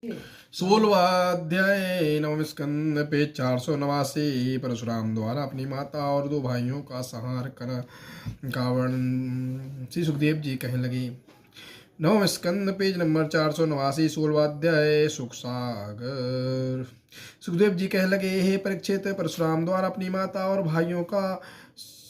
16वां अध्याय नवम स्कंद पेज 489। परशुराम द्वारा अपनी माता और दो भाइयों का संहार कर का वर्णन। श्री सुखदेव जी कहने लगे। नवम स्कंद पेज नंबर 489। 16वां अध्याय सुख सागर। सुखदेव जी कहने लगे, हे परीक्षित, परशुराम द्वारा अपनी माता और भाइयों का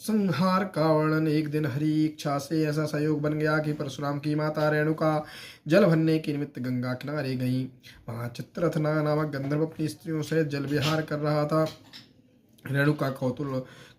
संहार का वर्णन। एक दिन हरि इच्छा से ऐसा संयोग बन गया कि परशुराम की माता रेणुका जल भरने के निमित्त गंगा किनारे गई। वहां चित्ररथ नामक गंधर्व अपनी स्त्रियों से जल विहार कर रहा था। रेणुका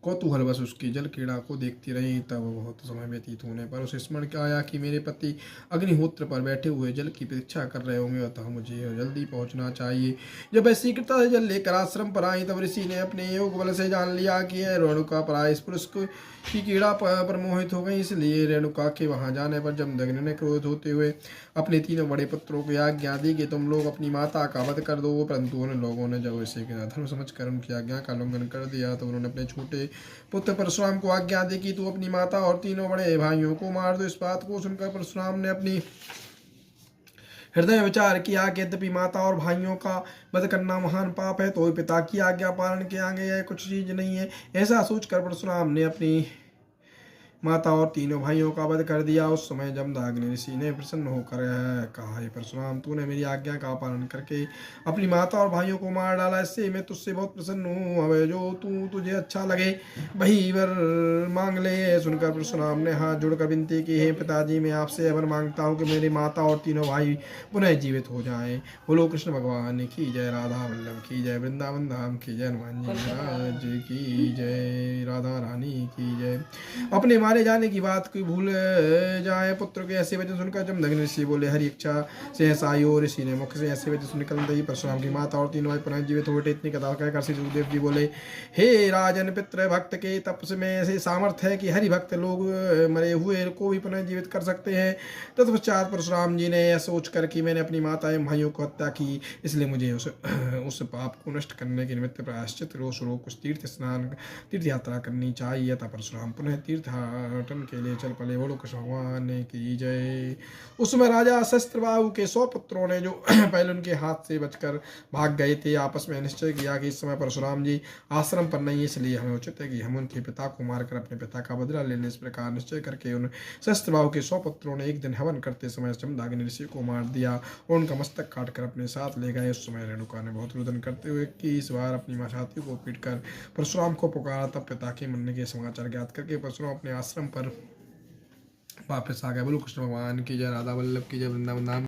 कौतूहलवश उसकी जल क्रीड़ा को देखती रही। तब बहुत समय व्यतीत होने पर उसे स्मरण आया कि मेरे पति अग्निहोत्र पर बैठे हुए जल की प्रतीक्षा कर रहे होंगे, अतः मुझे जल्दी पहुंचना चाहिए। जब वह शीघ्रता से जल लेकर आश्रम पर आई, तब ऋषि ने अपने योग बल से जान लिया कि यह रेणुका पराइस पुरुष की क्रीड़ा पर मोहित हो गई। इसलिए रेणुका के वहां जाने पर जमदग्नि ने क्रोध होते हुए अपने तीनों बड़े पुत्रों को आज्ञा दी कि तुम लोग अपनी माता का वध कर दो। परंतु उन लोगों ने जब इसे धर्म समझकर उनकी आज्ञा का उल्लंघन कर दिया, तो उन्होंने अपने छोटे पुत्र परशुराम को आज्ञा दी कि तू अपनी माता और तीनों बड़े भाइयों को मार दो। इस बात को सुनकर परशुराम ने अपनी हृदय विचार किया कि यद्यपि माता और भाइयों का वध करना महान पाप है, तो पिता की आज्ञा पालन के आगे यह कुछ चीज नहीं है। ऐसा सोचकर परशुराम ने अपनी माता और तीनों भाइयों का वध कर दिया। उस समय जमदग्नि ऋषि ने प्रसन्न होकर कहा, हे परशुराम, तूने मेरी आज्ञा का पालन करके अपनी माता और भाइयों को मार डाला। इससे मैं तुझसे बहुत प्रसन्न हूँ। अब जो तुझे अच्छा लगे वही वर मांग ले। सुनकर परशुराम ने हाथ जोड़कर विनती की, हे पिताजी, मैं आपसे वर मांगता हूँ कि मेरी माता और तीनों भाई पुनः जीवित हो जाएं। बोलो कृष्ण भगवान की जय, राधा वल्लभ की जय, वृंदावन धाम की जय, हनुमान जी महाराज की जय, राधा रानी की जय। अपने मारे जाने की बात कोई भूल जाए। पुत्र के ऐसे वचन सुनकर जमदग्नि ऋषि बोले, हरि इच्छा से ऐसा आई। और ऋषि ने मुख से ऐसे वचन सुन निकलते ही परशुराम की माता और तीनों भाई पुनः जीवित हो उठे। इतनी कथा कहकर श्री सुखदेव जी बोले, हे राजन, पितृ भक्त के तप में ऐसे सामर्थ्य है कि हरि भक्त लोग मरे हुए को भी पुनः जीवित कर सकते हैं। तत्पश्चात परशुराम जी ने यह सोचकर कि मैंने अपनी माता एवं भाइयों को हत्या की, इसलिए मुझे उस पाप को नष्ट करने के निमित्त प्रायश्चित रोज कुछ तीर्थ यात्रा करनी चाहिए। तब परशुराम पुनः तीर्थाटन के लिए चल पड़े। बोलो कृष्ण भगवान की जय। उस समय राजा सहस्त्रबाहु के 100 पुत्रों ने, जो पहले उनके हाथ से बचकर भाग गए थे, आपस में निश्चय किया कि इस समय परशुराम जी आश्रम पर नहीं, इसलिए हमें उचित है कि हम उनके पिता को मारकर अपने पिता का बदला ले लें। इस प्रकार निश्चय करके उन सहस्त्रबाहु के 100 पुत्रों ने एक दिन हवन करते समय जमदग्नि ऋषि को मार दिया और उनका मस्तक काटकर अपने साथ ले गए। उस समय रेणुका ने बहुत रुदन करते हुए कि इस बार अपनी छाती को पीटकर परशुराम को पुकारा। तब पिता के मरने के समाचार ज्ञात करके परशुराम अपने आश्रम पर वापस आ गए। बोलो कृष्ण भगवान की जय, राधा वल्लभ की जय, वृंदावन धाम